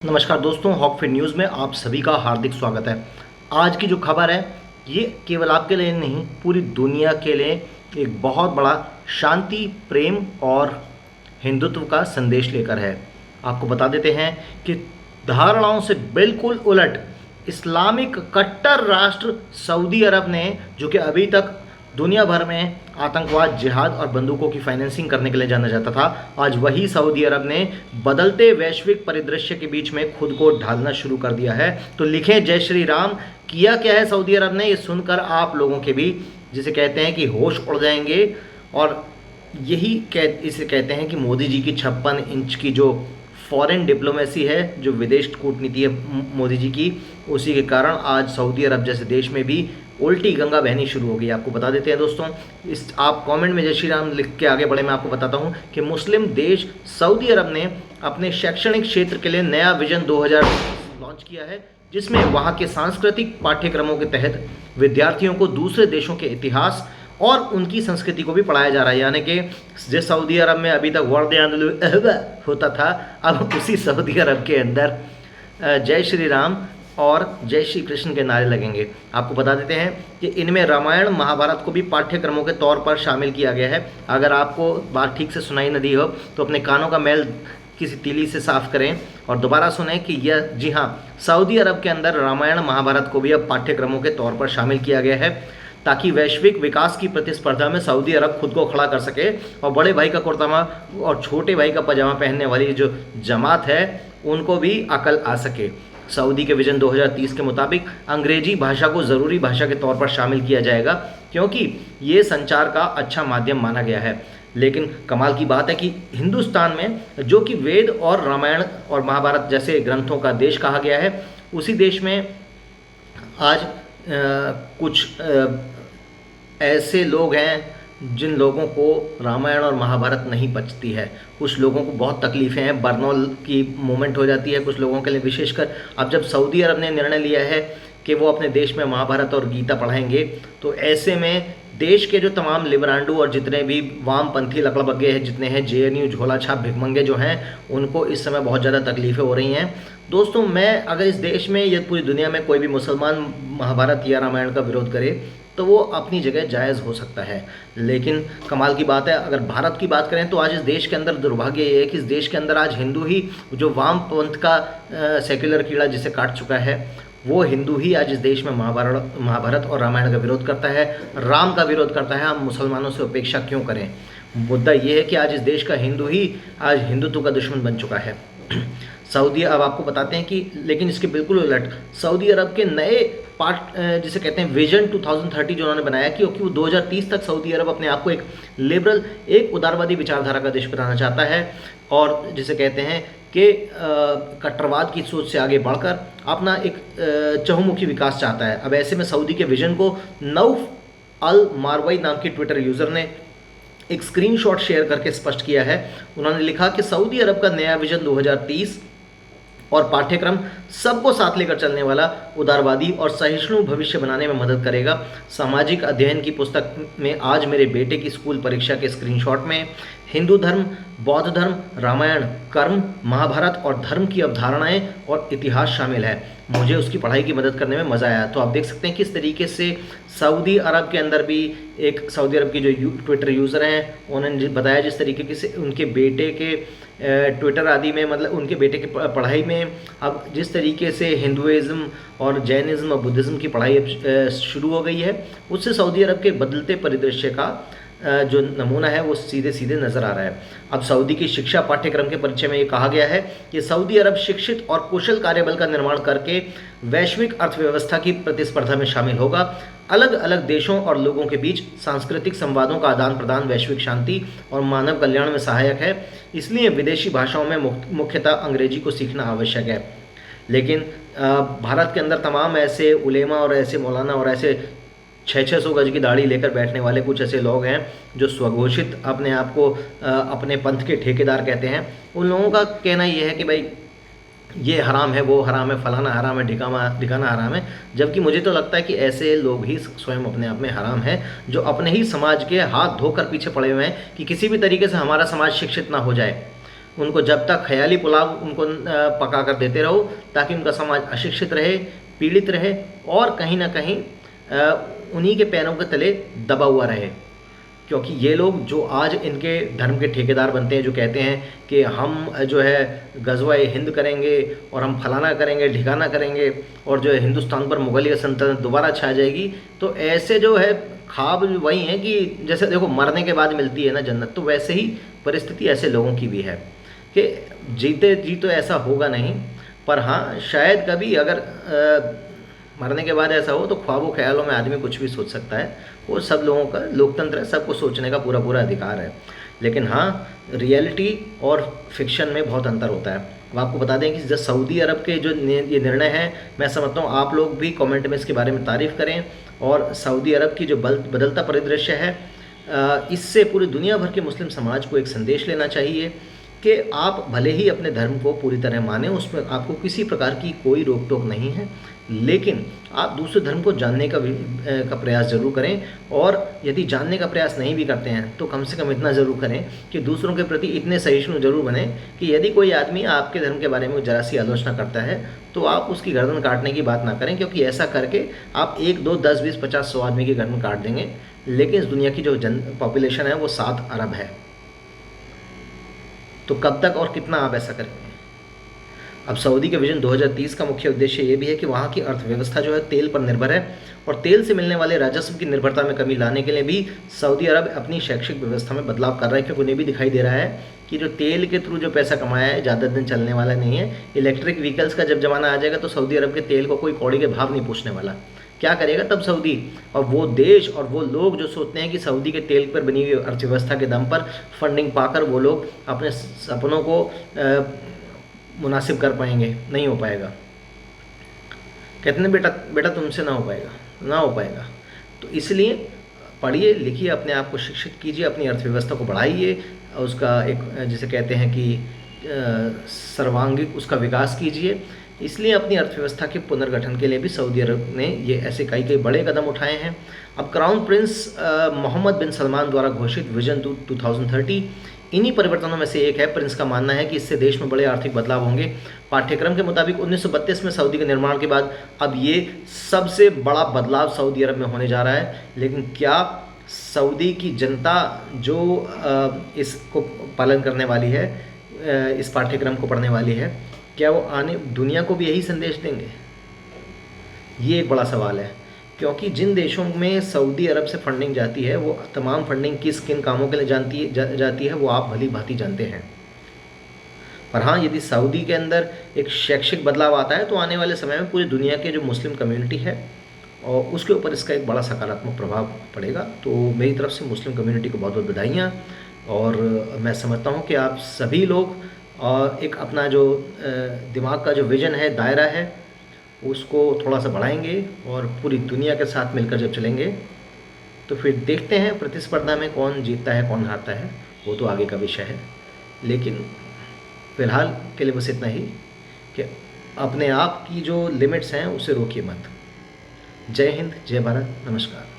नमस्कार दोस्तों, हॉकफिट न्यूज़ में आप सभी का हार्दिक स्वागत है। आज की जो खबर है ये केवल आपके लिए नहीं, पूरी दुनिया के लिए एक बहुत बड़ा शांति, प्रेम और हिंदुत्व का संदेश लेकर है। आपको बता देते हैं कि धारणाओं से बिल्कुल उलट इस्लामिक कट्टर राष्ट्र सऊदी अरब ने, जो कि अभी तक दुनिया भर में आतंकवाद, जिहाद और बंदूकों की फाइनेंसिंग करने के लिए जाना जाता था, आज वही सऊदी अरब ने बदलते वैश्विक परिदृश्य के बीच में खुद को ढालना शुरू कर दिया है। तो लिखें जय श्री राम। किया क्या है सऊदी अरब ने, ये सुनकर आप लोगों के भी, जिसे कहते हैं कि होश उड़ जाएंगे। और इसे कहते हैं कि मोदी जी की 56 इंच की जो फॉरेन डिप्लोमेसी है, जो विदेश कूटनीति है मोदी जी की, उसी के कारण आज सऊदी अरब जैसे देश में भी उल्टी गंगा बहनी शुरू हो गई। आपको बता देते हैं दोस्तों, आप कमेंट में जय श्री राम लिख के आगे बढ़े। मैं आपको बताता हूं कि मुस्लिम देश सऊदी अरब ने अपने शैक्षणिक क्षेत्र के लिए नया विजन 2000 लॉन्च किया है, जिसमें वहां के सांस्कृतिक पाठ्यक्रमों के तहत विद्यार्थियों को दूसरे देशों के इतिहास और उनकी संस्कृति को भी पढ़ाया जा रहा है। यानी कि जिस सऊदी अरब में अभी तक वर्द होता था, अब उसी सऊदी अरब के अंदर जय श्री राम और जय श्री कृष्ण के नारे लगेंगे। आपको बता देते हैं कि इनमें रामायण महाभारत को भी पाठ्यक्रमों के तौर पर शामिल किया गया है। अगर आपको बात ठीक से सुनाई न दी हो तो अपने कानों का मैल किसी तीली से साफ करें और दोबारा सुने कि यह, जी हाँ, सऊदी अरब के अंदर रामायण महाभारत को भी अब पाठ्यक्रमों के तौर पर शामिल किया गया है, ताकि वैश्विक विकास की प्रतिस्पर्धा में सऊदी अरब खुद को खड़ा कर सके और बड़े भाई का कुर्तामा और छोटे भाई का पजामा पहनने वाली जो जमात है उनको भी अकल आ सके। सऊदी के विजन 2030 के मुताबिक अंग्रेजी भाषा को ज़रूरी भाषा के तौर पर शामिल किया जाएगा, क्योंकि ये संचार का अच्छा माध्यम माना गया है। लेकिन कमाल की बात है कि हिंदुस्तान में, जो कि वेद और रामायण और महाभारत जैसे ग्रंथों का देश कहा गया है, उसी देश में आज कुछ ऐसे लोग हैं जिन लोगों को रामायण और महाभारत नहीं पचती है। कुछ लोगों को बहुत तकलीफ़ें हैं, बर्नौल की मूवमेंट हो जाती है कुछ लोगों के लिए विशेषकर। अब जब सऊदी अरब ने निर्णय लिया है कि वो अपने देश में महाभारत और गीता पढ़ाएंगे, तो ऐसे में देश के जो तमाम लिबरांडू और जितने भी वामपंथी लकड़बग्गे हैं, जितने हैं जेएनयू झोला छाप भिखमंगे जो हैं, उनको इस समय बहुत ज़्यादा तकलीफ़ें हो रही हैं। दोस्तों, मैं अगर इस देश में या पूरी दुनिया में कोई भी मुसलमान महाभारत या रामायण का विरोध करे तो वो अपनी जगह जायज़ हो सकता है, लेकिन कमाल की बात है, अगर भारत की बात करें तो आज इस देश के अंदर दुर्भाग्य ये है कि इस देश के अंदर आज हिंदू ही, जो वामपंथ का सेक्युलर कीड़ा जिसे काट चुका है, वो हिंदू ही आज इस देश में महाभारत और रामायण का विरोध करता है, राम का विरोध करता है। हम मुसलमानों से अपेक्षा क्यों करें? मुद्दा ये है कि आज इस देश का हिंदू ही आज हिंदुत्व का दुश्मन बन चुका है। सऊदी, अब आपको बताते हैं कि, लेकिन इसके बिल्कुल उलट सऊदी अरब के नए पार्ट, जिसे कहते हैं विजन 2030, जो उन्होंने बनाया, क्योंकि वो 2030 तक सऊदी अरब अपने आप को एक लिबरल, एक उदारवादी विचारधारा का देश बनाना चाहता है, और जिसे कहते हैं कि कट्टरवाद की सोच से आगे बढ़कर अपना एक चहुमुखी विकास चाहता है। अब ऐसे में सऊदी के विजन को नौफ अल मारवाई नाम के ट्विटर यूज़र ने एक स्क्रीनशॉट शेयर करके स्पष्ट किया है। उन्होंने लिखा कि सऊदी अरब का नया विजन 2030 और पाठ्यक्रम सबको साथ लेकर चलने वाला, उदारवादी और सहिष्णु भविष्य बनाने में मदद करेगा। सामाजिक अध्ययन की पुस्तक में आज मेरे बेटे की स्कूल परीक्षा के स्क्रीनशॉट में हिंदू धर्म, बौद्ध धर्म, रामायण, कर्म, महाभारत और धर्म की अवधारणाएं और इतिहास शामिल है। मुझे उसकी पढ़ाई की मदद करने में मज़ा आया। तो आप देख सकते हैं किस तरीके से सऊदी अरब के अंदर भी एक सऊदी अरब की जो ट्विटर यूज़र हैं, उन्होंने बताया जिस तरीके से उनके बेटे के ट्विटर आदि में, मतलब उनके बेटे की पढ़ाई में अब जिस तरीके से हिंदुइज़्म और जैनिज़्म और बुद्धिज़्म की पढ़ाई अब शुरू हो गई है, उससे सऊदी अरब के बदलते परिदृश्य का जो नमूना है वो सीधे सीधे नज़र आ रहा है। अब सऊदी की शिक्षा पाठ्यक्रम के परिचय में ये कहा गया है कि सऊदी अरब शिक्षित और कुशल कार्यबल का निर्माण करके वैश्विक अर्थव्यवस्था की प्रतिस्पर्धा में शामिल होगा। अलग अलग देशों और लोगों के बीच सांस्कृतिक संवादों का आदान प्रदान वैश्विक शांति और मानव कल्याण में सहायक है। इसलिए विदेशी भाषाओं में मुख्यतः अंग्रेजी को सीखना आवश्यक है। लेकिन भारत के अंदर तमाम ऐसे उलेमा और ऐसे मौलाना और ऐसे 600 गज की दाढ़ी लेकर बैठने वाले कुछ ऐसे लोग हैं जो स्वघोषित अपने आप को अपने पंथ के ठेकेदार कहते हैं। उन लोगों का कहना यह है कि भाई ये हराम है, वो हराम है, फलाना हराम है, ढिकाना हराम है, जबकि मुझे तो लगता है कि ऐसे लोग ही स्वयं अपने आप में हराम हैं, जो अपने ही समाज के हाथ धोकर पीछे पड़े हुए हैं कि किसी भी तरीके से हमारा समाज शिक्षित ना हो जाए। उनको जब तक ख्याली पुलाव उनको पका कर देते रहो ताकि उनका समाज अशिक्षित रहे, पीड़ित रहे और कहीं ना कहीं उन्हीं के पैरों के तले दबा हुआ रहे। क्योंकि ये लोग जो आज इनके धर्म के ठेकेदार बनते हैं, जो कहते हैं कि हम जो है गज़वा-ए हिंद करेंगे और हम फलाना करेंगे, ढिकाना करेंगे और जो है हिंदुस्तान पर मुगलिया सल्तनत दोबारा छा जाएगी, तो ऐसे जो है ख्वाब वही हैं कि जैसे देखो मरने के बाद मिलती है ना जन्नत, तो वैसे ही परिस्थिति ऐसे लोगों की भी है कि जीते जी तो ऐसा होगा नहीं, पर हाँ शायद कभी अगर मरने के बाद ऐसा हो तो ख्वाबों ख्यालों में आदमी कुछ भी सोच सकता है। वो सब लोगों का लोकतंत्र है, सबको सोचने का पूरा पूरा अधिकार है। लेकिन हाँ, रियलिटी और फिक्शन में बहुत अंतर होता है। अब आपको बता दें कि जो सऊदी अरब के जो ये निर्णय है, मैं समझता हूँ आप लोग भी कमेंट में इसके बारे में तारीफ़ करें। और सऊदी अरब की जो बदलता परिदृश्य है, इससे पूरी दुनिया भर के मुस्लिम समाज को एक संदेश लेना चाहिए कि आप भले ही अपने धर्म को पूरी तरह मानें, उसमें आपको किसी प्रकार की कोई रोक टोक नहीं है, लेकिन आप दूसरे धर्म को जानने का प्रयास ज़रूर करें। और यदि जानने का प्रयास नहीं भी करते हैं तो कम से कम इतना ज़रूर करें कि दूसरों के प्रति इतने सहिष्णु जरूर बने कि यदि कोई आदमी आपके धर्म के बारे में ज़रा सी आलोचना करता है तो आप उसकी गर्दन काटने की बात ना करें, क्योंकि ऐसा करके आप 1, 2, 10, 20, 50, 100 आदमी की गर्दन काट देंगे। लेकिन इस दुनिया की जो पॉपुलेशन है वो 7 अरब है, तो कब तक और कितना आप ऐसा करेंगे। अब सऊदी के विजन 2030 का मुख्य उद्देश्य ये भी है कि वहाँ की अर्थव्यवस्था जो है तेल पर निर्भर है, और तेल से मिलने वाले राजस्व की निर्भरता में कमी लाने के लिए भी सऊदी अरब अपनी शैक्षिक व्यवस्था में बदलाव कर रहा है। क्योंकि उन्हें भी दिखाई दे रहा है कि जो तेल के थ्रू जो पैसा कमाया है ज़्यादा दिन चलने वाला नहीं है। इलेक्ट्रिक व्हीकल्स का जब ज़माना आ जाएगा तो सऊदी अरब के तेल को कोई कौड़ी के भाव नहीं पूछने वाला। क्या करेगा तब सऊदी और वो देश और वो लोग जो सोचते हैं कि सऊदी के तेल पर बनी हुई अर्थव्यवस्था के दम पर फंडिंग पाकर वो लोग अपने सपनों को मुनासिब कर पाएंगे? नहीं हो पाएगा। कहते हैं बेटा तुमसे ना हो पाएगा। तो इसलिए पढ़िए लिखिए, अपने आप को शिक्षित कीजिए, अपनी अर्थव्यवस्था को बढ़ाइए, उसका एक जिसे कहते हैं कि सर्वांगीण उसका विकास कीजिए। इसलिए अपनी अर्थव्यवस्था के पुनर्गठन के लिए भी सऊदी अरब ने ये ऐसे कई बड़े कदम उठाए हैं। अब क्राउन प्रिंस मोहम्मद बिन सलमान द्वारा घोषित विजन 2030 इन्हीं परिवर्तनों में से एक है। प्रिंस का मानना है कि इससे देश में बड़े आर्थिक बदलाव होंगे। पाठ्यक्रम के मुताबिक 1932 में सऊदी के निर्माण के बाद अब ये सबसे बड़ा बदलाव सऊदी अरब में होने जा रहा है। लेकिन क्या सऊदी की जनता जो इसको पालन करने वाली है, इस पाठ्यक्रम को पढ़ने वाली है, क्या वो आने दुनिया को भी यही संदेश देंगे? ये एक बड़ा सवाल है। क्योंकि जिन देशों में सऊदी अरब से फंडिंग जाती है वो तमाम फंडिंग किन कामों के लिए जाती है वो आप भली भांति जानते हैं। पर हाँ, यदि सऊदी के अंदर एक शैक्षिक बदलाव आता है तो आने वाले समय में पूरी दुनिया के जो मुस्लिम कम्युनिटी है और उसके ऊपर इसका एक बड़ा सकारात्मक प्रभाव पड़ेगा। तो मेरी तरफ से मुस्लिम कम्युनिटी को बहुत बहुत बधाइयाँ। और मैं समझता हूँ कि आप सभी लोग एक अपना जो दिमाग का जो विज़न है, दायरा है, उसको थोड़ा सा बढ़ाएंगे और पूरी दुनिया के साथ मिलकर जब चलेंगे तो फिर देखते हैं प्रतिस्पर्धा में कौन जीतता है कौन हारता है, वो तो आगे का विषय है। लेकिन फ़िलहाल के लिए बस इतना ही कि अपने आप की जो लिमिट्स हैं उसे रोकिए मत। जय हिंद, जय भारत, नमस्कार।